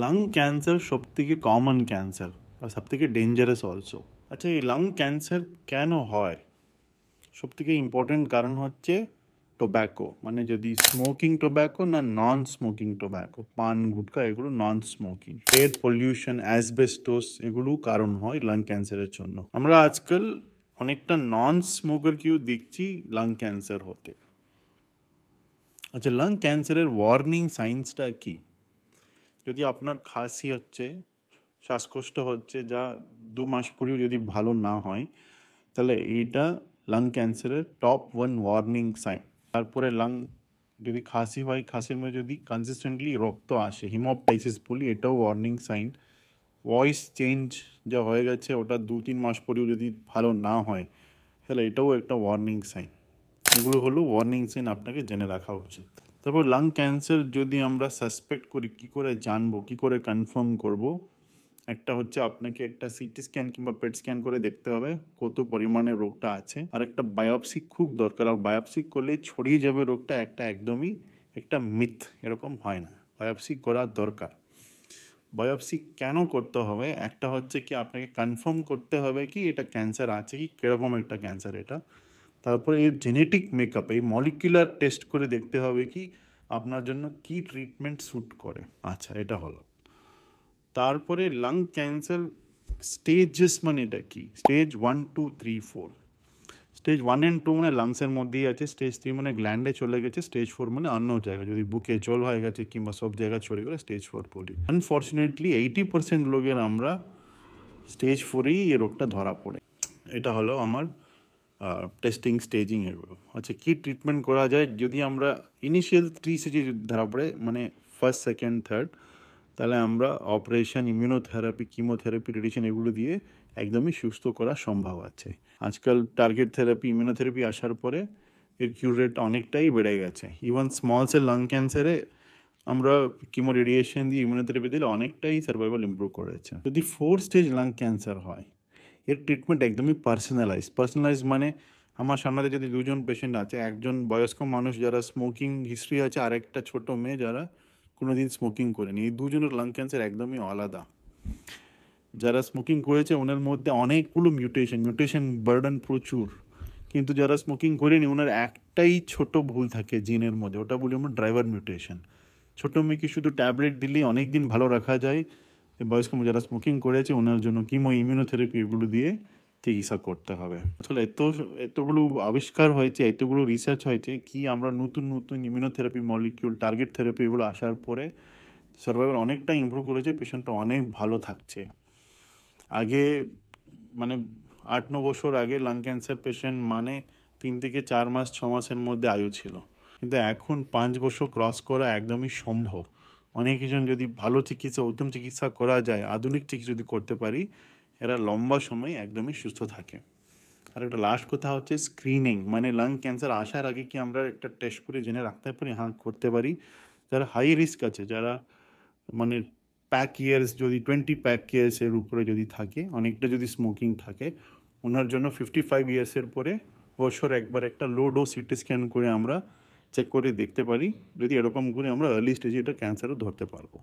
Lung cancer সবথেকে common cancer আর সবথেকে dangerous also. আচ্ছা, এই লাং ক্যান্সার কেন হয়? সবথেকে ইম্পর্টেন্ট কারণ হচ্ছে টোব্যাকো, মানে যদি স্মোকিং টোব্যাকো না নন স্মোকিং টোব্যাকো, পান গুটকা এগুলো নন স্মোকিং, এয়ার পলিউশন, অ্যাসবেস্টোস এগুলো কারণ হয় লাং ক্যান্সারের জন্য। আমরা আজকাল অনেকটা নন স্মোকারকেও দেখছি লাং ক্যান্সার হতে। আচ্ছা, লাং ক্যান্সারের ওয়ার্নিং সাইন্সটা কি? যদি আপনার খাসি হচ্ছে, শ্বাসকষ্ট হচ্ছে, যা 2 মাস পরেও যদি ভালো না হয়, তাহলে এইটা লাং ক্যান্সারের টপ 1 ওয়ার্নিং সাইন। তারপরে লাং যদি খাসি হয়, খাসির মধ্যে যদি কনসিস্টেন্টলি রক্ত আসে, হিমোপ্টাইসিস বলি, এটাও ওয়ার্নিং সাইন। ভয়েস চেঞ্জ যা হয়ে গেছে ওটা 2-3 মাস পরেও যদি ভালো না হয়, তাহলে এটাও একটা ওয়ার্নিং সাইন। এগুলো হলো ওয়ার্নিং সাইন, আপনাকে জেনে রাখা উচিত। তারপর লাং ক্যান্সার যদি আমরা সাসপেক্ট করি, কী করে জানবো, কী করে কনফার্ম করব? একটা হচ্ছে আপনাকে একটা সিটি স্ক্যান কিংবা পেট স্ক্যান করে দেখতে হবে কত পরিমাণে রোগটা আছে, আর একটা বায়োপসি খুব দরকার। আর বায়োপসি করলে ছড়িয়ে যাবে রোগটা, একদমই একটা মিথ, এরকম হয় না, বায়োপসি করা দরকার। বায়োপসি কেন করতে হবে? একটা হচ্ছে কি আপনাকে কনফার্ম করতে হবে কি এটা ক্যান্সার আছে কি, কীরকম একটা ক্যান্সার এটা। তারপরে এর জেনেটিক মেকআপ, এই মলিকুলার টেস্ট করে দেখতে হবে কি আপনার জন্য কি ট্রিটমেন্ট স্যুট করে। আচ্ছা, এটা হলো। তারপরে লাং ক্যান্সার স্টেজেস, মানে এটা কি? স্টেজ 1, 2, 3, 4। স্টেজ 1 and 2 মানে লাংসের মধ্যেই আছে, স্টেজ 3 মানে গ্ল্যান্ডে চলে গেছে, স্টেজ 4 মানে অন্য জায়গায়, যদি বুকে জল হয়ে গেছে কিংবা সব জায়গায় ছড়ে গেলে স্টেজ 4 বলি। আনফর্চুনেটলি 80% লোকের আমরা স্টেজ 4এই এই রোগটা ধরা পড়ে। এটা হলো আমার টেস্টিং স্টেজিং এগুলো। আচ্ছা, কী ট্রিটমেন্ট করা যায়? যদি আমরা ইনিশিয়াল 3 স্টেজে ধরা পড়ে, মানে ফার্স্ট, সেকেন্ড, থার্ড, তাহলে আমরা অপারেশন, ইমিউনোথেরাপি, কিমোথেরাপি, রেডিয়েশন এগুলো দিয়ে একদমই সুস্থ করা সম্ভব আছে। আজকাল টার্গেট থেরাপি, ইমিউনোথেরাপি আসার পরে এর কিউর রেট অনেকটাই বেড়ে গেছে। ইভেন স্মল সেল লাং ক্যান্সারে আমরা কিমো, রেডিয়েশন দিয়ে, ইমিউনোথেরাপি দিলে অনেকটাই সার্ভাইভাল ইমপ্রুভ করেছে। যদি 4 স্টেজ লাং ক্যান্সার হয়, এর ট্রিটমেন্ট একদমই পার্সোনালাইজ মানে আমার সামনে যদি 2জন পেশেন্ট আছে, একজন বয়স্ক মানুষ যারা স্মোকিং হিস্ট্রি আছে, আর একটা ছোটো মেয়ে যারা কোনোদিন স্মোকিং করেনি, এই দুজনের লাং ক্যান্সার একদমই আলাদা। যারা স্মোকিং করেছে ওনার মধ্যে অনেকগুলো মিউটেশন বার্ডেন প্রচুর, কিন্তু যারা স্মোকিং করেনি ওনার একটাই ছোট ভুল থাকে জিনের মধ্যে, ওটা বলি আমরা ড্রাইভার মিউটেশন। ছোটো মেয়েকে শুধু ট্যাবলেট দিলেই অনেক দিন ভালো রাখা যায়। বয়স্ক যারা স্মোকিং করেছে ওনার জন্য কিমো, ইমিউনোথেরাপি এগুলো দিয়ে চিকিৎসা করতে হবে। আসলে এতগুলো আবিষ্কার হয়েছে, এতগুলো রিসার্চ হয়েছে কি আমরা নতুন নতুন ইমিউনোথেরাপি মলিকিউল, টার্গেট থেরাপি এগুলো আসার পরে সার্ভাইভাল অনেকটা ইমপ্রুভ করেছে, পেশেন্টটা অনেক ভালো থাকছে। আগে মানে 8-9 বছর আগে লাং ক্যান্সার পেশেন্ট মানে 3 থেকে 4 মাস 6 মাসের মধ্যে আয়ু ছিল, কিন্তু এখন 5 বছর ক্রস করা একদমই সম্ভব। অনেক কিছু যদি ভালো চিকিৎসা, উত্তম চিকিৎসা করা যায়, আধুনিক চিকিৎসা যদি করতে পারি, এরা লম্বা সময় একদমই সুস্থ থাকে। আর একটা লাস্ট কথা হচ্ছে স্ক্রিনিং, মানে লাং ক্যান্সার আসার আগে কি আমরা একটা টেস্ট করে জেনে রাখতে পারি? হ্যাঁ, করতে পারি। যারা হাই রিস্ক আছে, যারা মানে প্যাক ইয়ার্স, যদি 20 প্যাক ইয়ার্সের উপরে যদি থাকে, অনেকটা যদি স্মোকিং থাকে, ওনার জন্য 55 ইয়ার্সের পরে বছর একবার একটা লো ডোজ সিটি স্ক্যান করে আমরা চেক করে দেখতে পারি, যদি এরকম করে আমরা আর্লি স্টেজে এটা ক্যান্সারও ধরতে পারবো।